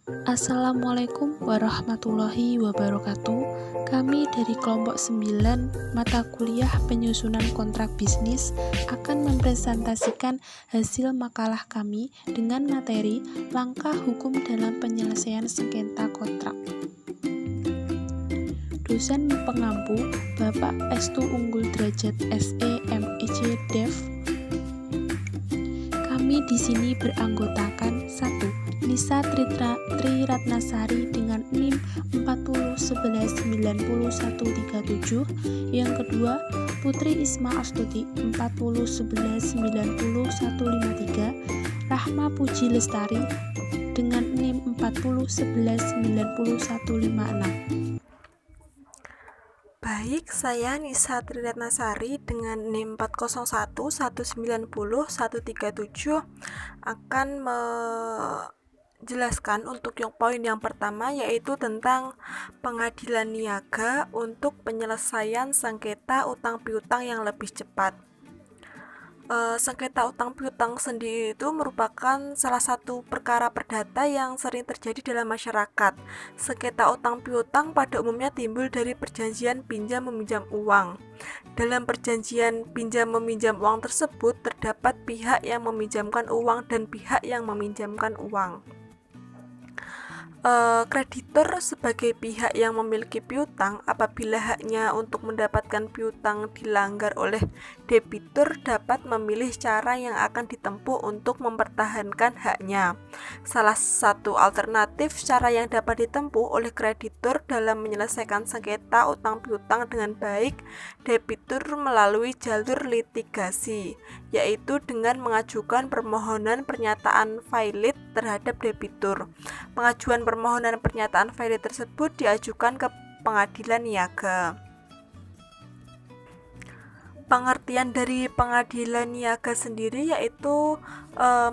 Assalamualaikum warahmatullahi wabarakatuh. Kami dari kelompok 9 mata kuliah penyusunan kontrak bisnis akan mempresentasikan hasil makalah kami dengan materi langkah hukum dalam penyelesaian sengketa kontrak. Dosen pengampu Bapak Estu Unggul Derajat SE MIC Dev. Kami di sini beranggotakan 1. Nisa Triratnasari dengan NIM 40119137. Yang kedua, Putri Isma Astuti 40119153. Rahma Puji Lestari dengan NIM 40119156. Baik, saya Nisa Triratnasari dengan NIM 4011901337 akan menjelaskan untuk poin yang pertama, yaitu tentang pengadilan niaga untuk penyelesaian sengketa utang piutang yang lebih cepat. Sengketa utang piutang sendiri itu merupakan salah satu perkara perdata yang sering terjadi dalam masyarakat. Sengketa utang piutang pada umumnya timbul dari perjanjian pinjam meminjam uang. Dalam perjanjian pinjam meminjam uang tersebut terdapat pihak yang meminjamkan uang dan pihak yang meminjamkan uang. Kreditor sebagai pihak yang memiliki piutang, apabila haknya untuk mendapatkan piutang dilanggar oleh debitur, dapat memilih cara yang akan ditempuh untuk mempertahankan haknya. Salah satu alternatif cara yang dapat ditempuh oleh kreditor dalam menyelesaikan sengketa utang piutang dengan baik debitur melalui jalur litigasi, yaitu dengan mengajukan permohonan pernyataan vailit terhadap debitur. Pengajuan permohonan pernyataan vailit tersebut diajukan ke pengadilan niaga. Pengertian dari pengadilan niaga sendiri yaitu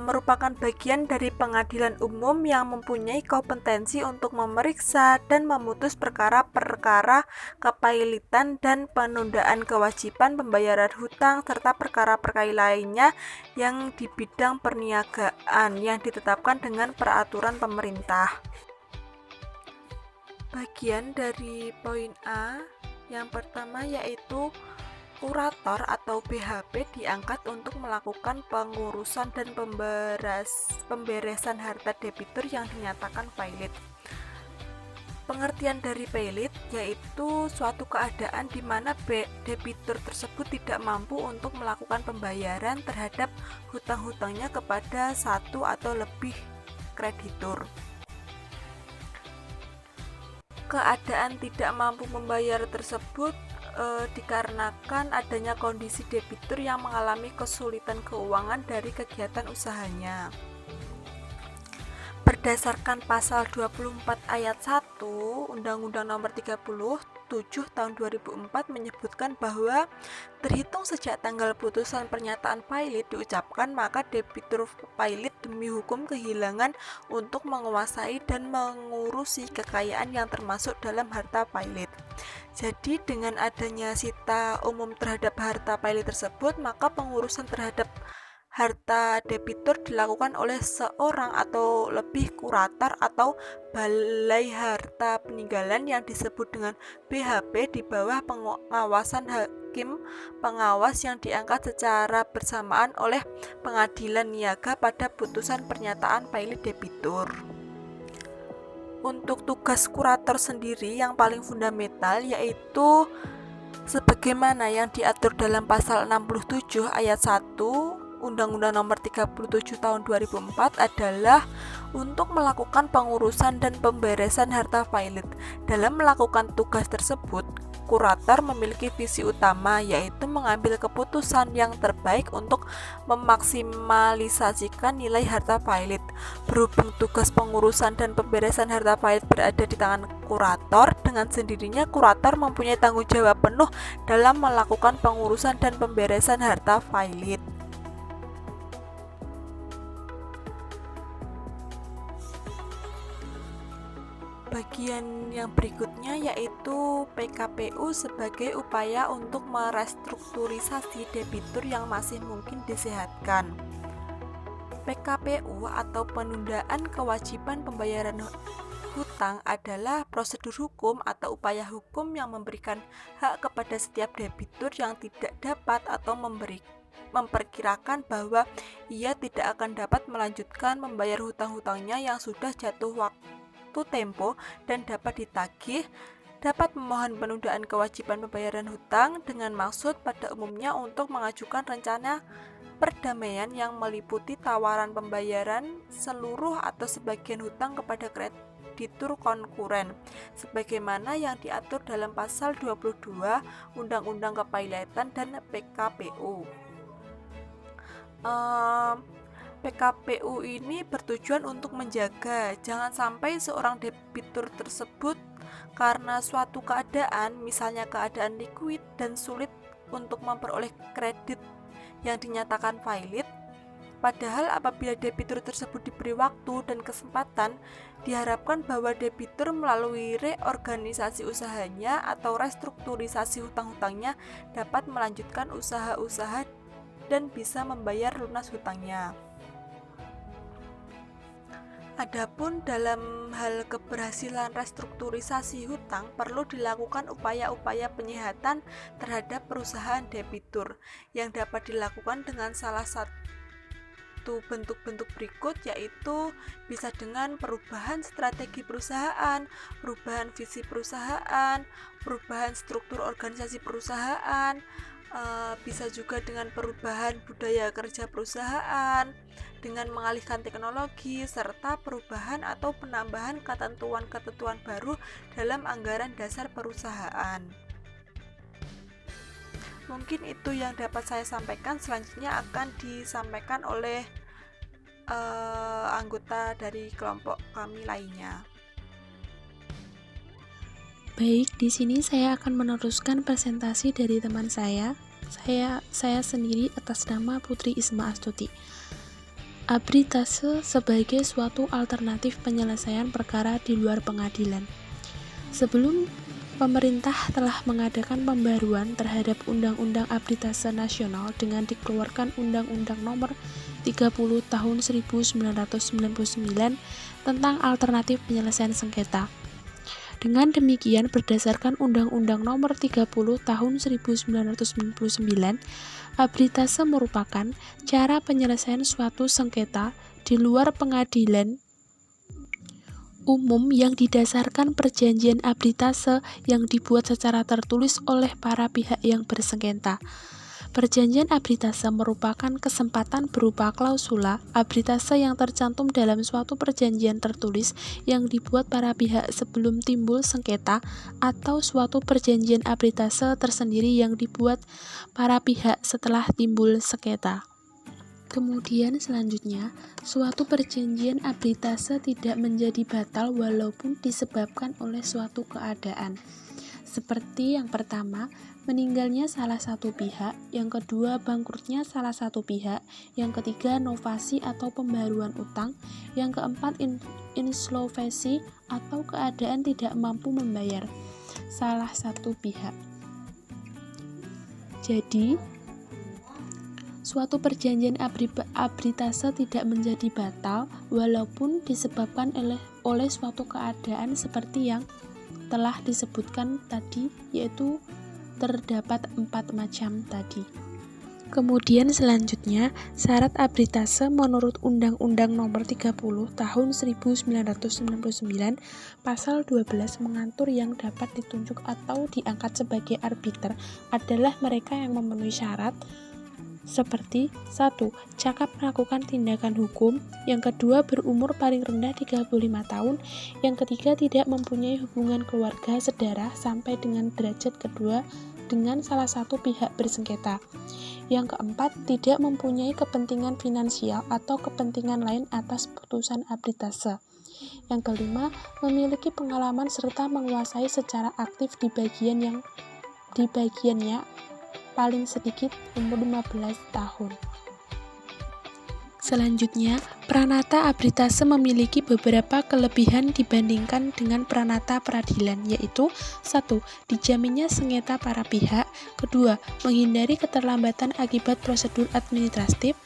merupakan bagian dari pengadilan umum yang mempunyai kompetensi untuk memeriksa dan memutus perkara-perkara kepailitan dan penundaan kewajiban pembayaran hutang serta perkara-perkara lainnya yang di bidang perniagaan yang ditetapkan dengan peraturan pemerintah. Bagian dari poin A yang pertama yaitu kurator atau BHP diangkat untuk melakukan pengurusan dan pemberesan harta debitur yang dinyatakan vailit. Pengertian dari vailit yaitu suatu keadaan di mana debitur tersebut tidak mampu untuk melakukan pembayaran terhadap hutang-hutangnya kepada satu atau lebih kreditur. Keadaan tidak mampu membayar tersebut dikarenakan adanya kondisi debitur yang mengalami kesulitan keuangan dari kegiatan usahanya. Berdasarkan pasal 24 ayat 1 Undang-Undang Nomor 37 Tahun 2004 menyebutkan bahwa terhitung sejak tanggal putusan pernyataan vailit diucapkan, maka debitur vailit demi hukum kehilangan untuk menguasai dan mengurusi kekayaan yang termasuk dalam harta vailit. Jadi dengan adanya sita umum terhadap harta vailit tersebut, maka pengurusan terhadap harta debitur dilakukan oleh seorang atau lebih kurator atau balai harta peninggalan yang disebut dengan BHP di bawah pengawasan hakim pengawas yang diangkat secara bersamaan oleh pengadilan niaga pada putusan pernyataan vailit debitur. Untuk tugas kurator sendiri yang paling fundamental yaitu sebagaimana yang diatur dalam pasal 67 ayat 1 Undang-Undang Nomor 37 Tahun 2004 adalah untuk melakukan pengurusan dan pemberesan harta vailit. Dalam melakukan tugas tersebut, kurator memiliki visi utama yaitu mengambil keputusan yang terbaik untuk memaksimalisasikan nilai harta vailit. Berhubung tugas pengurusan dan pemberesan harta vailit berada di tangan kurator, dengan sendirinya kurator mempunyai tanggung jawab penuh dalam melakukan pengurusan dan pemberesan harta vailit. Bagian yang berikutnya yaitu PKPU sebagai upaya untuk merestrukturisasi debitur yang masih mungkin disehatkan. PKPU atau penundaan kewajiban pembayaran hutang adalah prosedur hukum atau upaya hukum yang memberikan hak kepada setiap debitur yang tidak dapat atau memperkirakan bahwa ia tidak akan dapat melanjutkan membayar hutang-hutangnya yang sudah jatuh waktu tempo dan dapat ditagih, dapat memohon penundaan kewajiban pembayaran hutang dengan maksud pada umumnya untuk mengajukan rencana perdamaian yang meliputi tawaran pembayaran seluruh atau sebagian hutang kepada kreditur konkuren, sebagaimana yang diatur dalam pasal 22 Undang-Undang Kepailitan dan PKPU. PKPU ini bertujuan untuk menjaga jangan sampai seorang debitur tersebut karena suatu keadaan, misalnya keadaan likuid dan sulit untuk memperoleh kredit yang dinyatakan valid, padahal apabila debitur tersebut diberi waktu dan kesempatan, diharapkan bahwa debitur melalui reorganisasi usahanya atau restrukturisasi hutang-hutangnya dapat melanjutkan usaha-usaha dan bisa membayar lunas hutangnya. Adapun dalam hal keberhasilan restrukturisasi hutang, perlu dilakukan upaya-upaya penyehatan terhadap perusahaan debitur yang dapat dilakukan dengan salah satu bentuk-bentuk berikut, yaitu bisa dengan perubahan strategi perusahaan, perubahan visi perusahaan, perubahan struktur organisasi perusahaan, bisa juga dengan perubahan budaya kerja perusahaan, dengan mengalihkan teknologi, serta perubahan atau penambahan ketentuan-ketentuan baru dalam anggaran dasar perusahaan. Mungkin itu yang dapat saya sampaikan. Selanjutnya akan disampaikan oleh anggota dari kelompok kami lainnya. Baik, di sini saya akan meneruskan presentasi dari teman saya. Saya sendiri atas nama Putri Isma Astuti. Arbitrase sebagai suatu alternatif penyelesaian perkara di luar pengadilan. Sebelum pemerintah telah mengadakan pembaruan terhadap Undang-Undang Arbitrase Nasional dengan dikeluarkan Undang-Undang Nomor 30 Tahun 1999 tentang alternatif penyelesaian sengketa. Dengan demikian, berdasarkan Undang-Undang Nomor 30 Tahun 1999, arbitrase merupakan cara penyelesaian suatu sengketa di luar pengadilan umum yang didasarkan perjanjian arbitrase yang dibuat secara tertulis oleh para pihak yang bersengketa. Perjanjian arbitrase merupakan kesempatan berupa klausula arbitrase yang tercantum dalam suatu perjanjian tertulis yang dibuat para pihak sebelum timbul sengketa, atau suatu perjanjian arbitrase tersendiri yang dibuat para pihak setelah timbul sengketa. Kemudian selanjutnya, suatu perjanjian arbitrase tidak menjadi batal walaupun disebabkan oleh suatu keadaan. Seperti yang pertama, meninggalnya salah satu pihak, yang kedua, bangkrutnya salah satu pihak, yang ketiga, novasi atau pembaruan utang, yang keempat, insolvensi atau keadaan tidak mampu membayar salah satu pihak. Jadi, suatu perjanjian arbitrase tidak menjadi batal walaupun disebabkan oleh suatu keadaan seperti yang telah disebutkan tadi, yaitu terdapat 4 macam tadi. Kemudian selanjutnya, syarat arbitrase menurut Undang-Undang Nomor 30 Tahun 1999 Pasal 12 mengatur yang dapat ditunjuk atau diangkat sebagai arbiter adalah mereka yang memenuhi syarat seperti 1. Cakap melakukan tindakan hukum, yang kedua, berumur paling rendah 35 tahun, yang ketiga, tidak mempunyai hubungan keluarga sedara sampai dengan derajat kedua dengan salah satu pihak bersengketa, yang keempat, tidak mempunyai kepentingan finansial atau kepentingan lain atas putusan arbitrase, yang kelima, memiliki pengalaman serta menguasai secara aktif di bagiannya paling sedikit umur 15 tahun. Selanjutnya, pranata arbitrase memiliki beberapa kelebihan dibandingkan dengan pranata peradilan, yaitu 1. Dijaminnya sengketa para pihak, kedua, menghindari keterlambatan akibat prosedur administratif,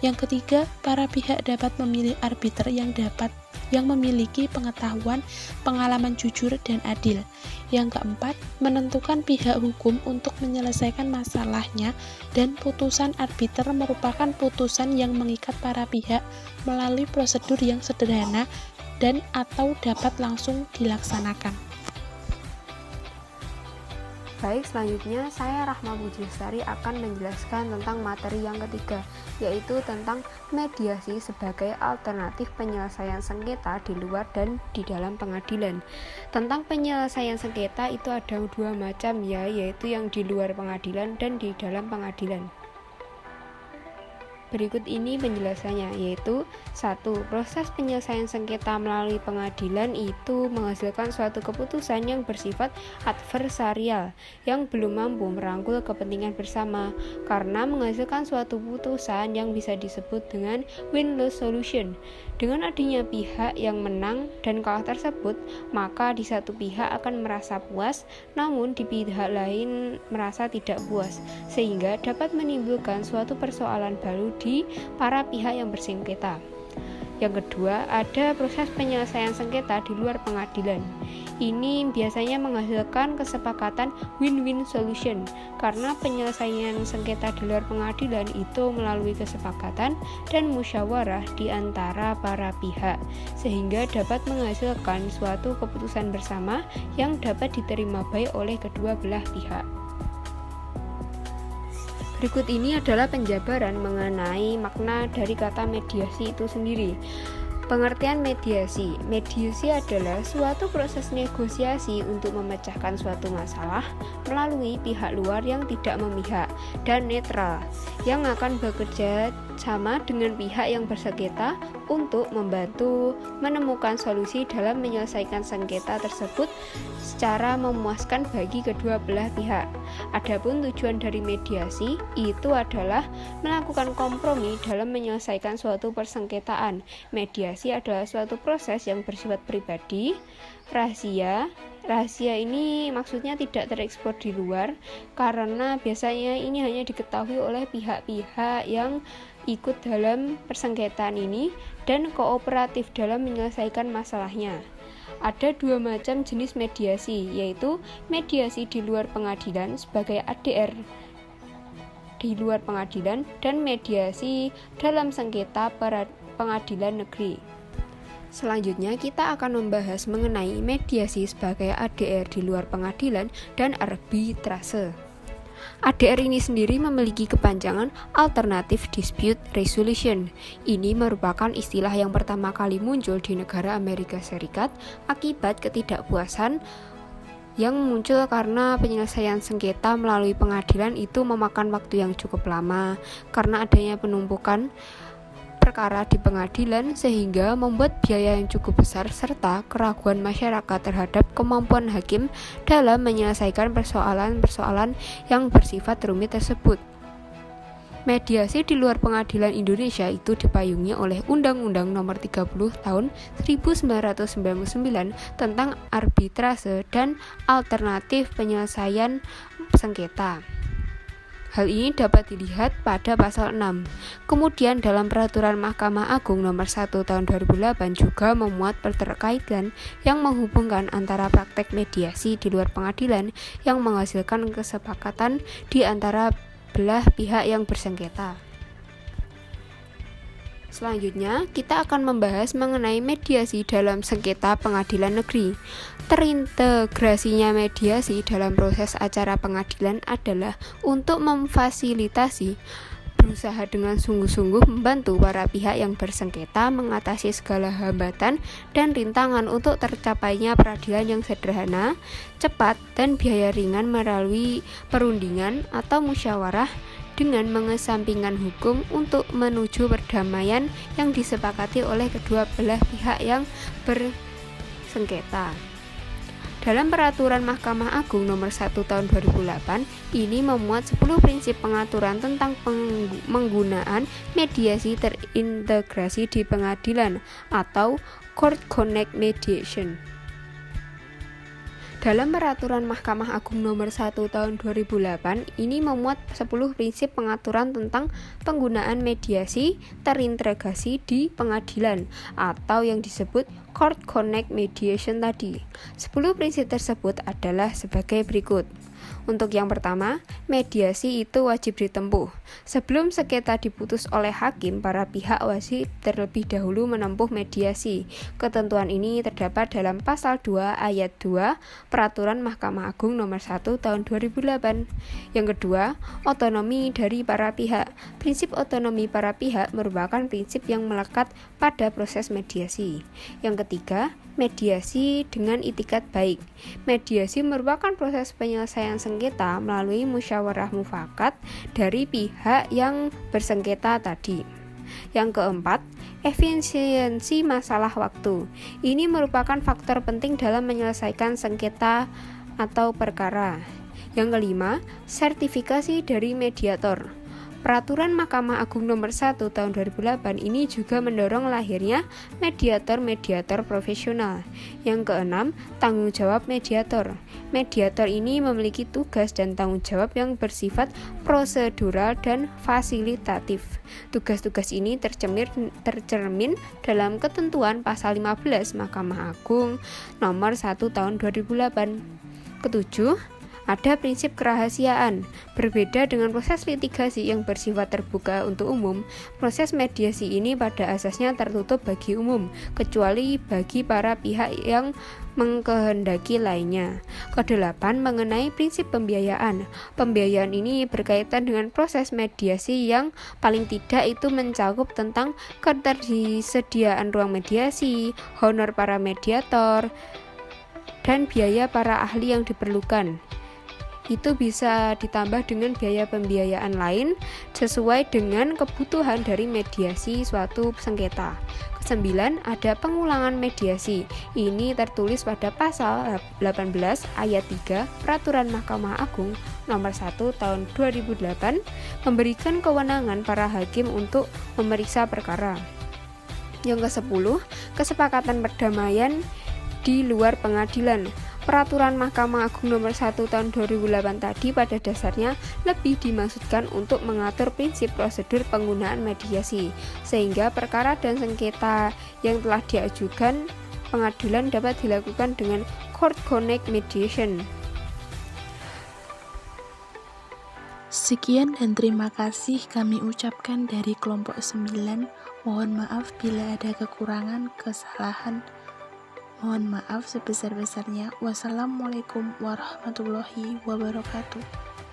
Yang ketiga, para pihak dapat memilih arbiter yang memiliki pengetahuan, pengalaman jujur dan adil. Yang keempat, menentukan pihak hukum untuk menyelesaikan masalahnya, dan putusan arbiter merupakan putusan yang mengikat para pihak melalui prosedur yang sederhana dan atau dapat langsung dilaksanakan. Baik, selanjutnya saya Rahma Bujistari akan menjelaskan tentang materi yang ketiga, yaitu tentang mediasi sebagai alternatif penyelesaian sengketa di luar dan di dalam pengadilan. Tentang penyelesaian sengketa itu ada dua macam ya, yaitu yang di luar pengadilan dan di dalam pengadilan. Berikut ini penjelasannya, yaitu 1. Proses penyelesaian sengketa melalui pengadilan itu menghasilkan suatu keputusan yang bersifat adversarial yang belum mampu merangkul kepentingan bersama, karena menghasilkan suatu putusan yang bisa disebut dengan win-lose solution. Dengan adanya pihak yang menang dan kalah tersebut, maka di satu pihak akan merasa puas, namun di pihak lain merasa tidak puas, sehingga dapat menimbulkan suatu persoalan baru di para pihak yang bersengketa. Yang kedua, ada proses penyelesaian sengketa di luar pengadilan. Ini biasanya menghasilkan kesepakatan win-win solution, karena penyelesaian sengketa di luar pengadilan itu melalui kesepakatan dan musyawarah di antara para pihak, sehingga dapat menghasilkan suatu keputusan bersama yang dapat diterima baik oleh kedua belah pihak. Berikut ini adalah penjabaran mengenai makna dari kata mediasi itu sendiri. Pengertian mediasi. Mediasi adalah suatu proses negosiasi untuk memecahkan suatu masalah melalui pihak luar yang tidak memihak dan netral, yang akan bekerja sama dengan pihak yang bersengketa untuk membantu menemukan solusi dalam menyelesaikan sengketa tersebut secara memuaskan bagi kedua belah pihak. Adapun tujuan dari mediasi itu adalah melakukan kompromi dalam menyelesaikan suatu persengketaan. Mediasi adalah suatu proses yang bersifat pribadi, rahasia. Rahasia ini maksudnya tidak terekspor di luar, karena biasanya ini hanya diketahui oleh pihak-pihak yang ikut dalam persengketaan ini dan kooperatif dalam menyelesaikan masalahnya. Ada dua macam jenis mediasi, yaitu mediasi di luar pengadilan sebagai ADR di luar pengadilan dan mediasi dalam sengketa pengadilan negeri. Selanjutnya kita akan membahas mengenai mediasi sebagai ADR di luar pengadilan dan arbitrase. ADR ini sendiri memiliki kepanjangan Alternative Dispute Resolution. Ini merupakan istilah yang pertama kali muncul di negara Amerika Serikat akibat ketidakpuasan yang muncul karena penyelesaian sengketa melalui pengadilan itu memakan waktu yang cukup lama karena adanya penumpukan perkara di pengadilan, sehingga membuat biaya yang cukup besar serta keraguan masyarakat terhadap kemampuan hakim dalam menyelesaikan persoalan-persoalan yang bersifat rumit tersebut. Mediasi di luar pengadilan Indonesia itu dipayungi oleh Undang-Undang Nomor 30 Tahun 1999 tentang arbitrase dan alternatif penyelesaian sengketa. Hal ini dapat dilihat pada pasal 6. Kemudian dalam Peraturan Mahkamah Agung Nomor 1 Tahun 2008 juga memuat keterkaitan yang menghubungkan antara praktek mediasi di luar pengadilan yang menghasilkan kesepakatan di antara belah pihak yang bersengketa. Selanjutnya, kita akan membahas mengenai mediasi dalam sengketa pengadilan negeri. Terintegrasinya mediasi dalam proses acara pengadilan adalah untuk memfasilitasi, berusaha dengan sungguh-sungguh membantu para pihak yang bersengketa mengatasi segala hambatan dan rintangan untuk tercapainya peradilan yang sederhana, cepat, dan biaya ringan melalui perundingan atau musyawarah, dengan mengesampingkan hukum untuk menuju perdamaian yang disepakati oleh kedua belah pihak yang bersengketa. Dalam Peraturan Mahkamah Agung Nomor 1 Tahun 2008, ini memuat 10 prinsip pengaturan tentang penggunaan mediasi terintegrasi di pengadilan atau Court Connect Mediation. Dalam peraturan Mahkamah Agung nomor 1 tahun 2008, ini memuat 10 prinsip pengaturan tentang penggunaan mediasi terintegrasi di pengadilan atau yang disebut Court Connect Mediation tadi. 10 prinsip tersebut adalah sebagai berikut. Untuk yang pertama, mediasi itu wajib ditempuh. Sebelum sengketa diputus oleh hakim, para pihak wajib terlebih dahulu menempuh mediasi. Ketentuan ini terdapat dalam pasal 2 ayat 2 Peraturan Mahkamah Agung nomor 1 tahun 2008. Yang kedua, otonomi dari para pihak. Prinsip otonomi para pihak merupakan prinsip yang melekat pada proses mediasi. Yang ketiga, mediasi dengan itikat baik. Mediasi merupakan proses penyelesaian sengketa melalui musyawarah mufakat dari pihak yang bersengketa tadi. Yang keempat, efisiensi masalah waktu. Ini merupakan faktor penting dalam menyelesaikan sengketa atau perkara. Yang kelima, sertifikasi dari mediator. Peraturan Mahkamah Agung nomor 1 tahun 2008 ini juga mendorong lahirnya mediator-mediator profesional. Yang keenam, tanggung jawab mediator. Mediator ini memiliki tugas dan tanggung jawab yang bersifat prosedural dan fasilitatif. Tugas-tugas ini tercermin dalam ketentuan pasal 15 Mahkamah Agung nomor 1 tahun 2008. Ketujuh, ada prinsip kerahasiaan. Berbeda dengan proses litigasi yang bersifat terbuka untuk umum, proses mediasi ini pada asasnya tertutup bagi umum, kecuali bagi para pihak yang mengkehendaki lainnya. Kedelapan, mengenai prinsip pembiayaan. Pembiayaan ini berkaitan dengan proses mediasi yang paling tidak itu mencakup tentang ketersediaan ruang mediasi, honor para mediator, dan biaya para ahli yang diperlukan. Itu bisa ditambah dengan biaya pembiayaan lain sesuai dengan kebutuhan dari mediasi suatu sengketa. Kesembilan, ada pengulangan mediasi. Ini tertulis pada pasal 18 ayat 3 Peraturan Mahkamah Agung nomor 1 tahun 2008 memberikan kewenangan para hakim untuk memeriksa perkara. Yang ke-10, kesepakatan perdamaian di luar pengadilan. Peraturan Mahkamah Agung nomor 1 tahun 2008 tadi pada dasarnya lebih dimaksudkan untuk mengatur prinsip prosedur penggunaan mediasi, sehingga perkara dan sengketa yang telah diajukan pengadilan dapat dilakukan dengan Court Connect Mediation. Sekian dan terima kasih kami ucapkan dari kelompok 9. Mohon maaf bila ada kekurangan, kesalahan. Mohon maaf sebesar-besarnya. Wassalamualaikum warahmatullahi wabarakatuh.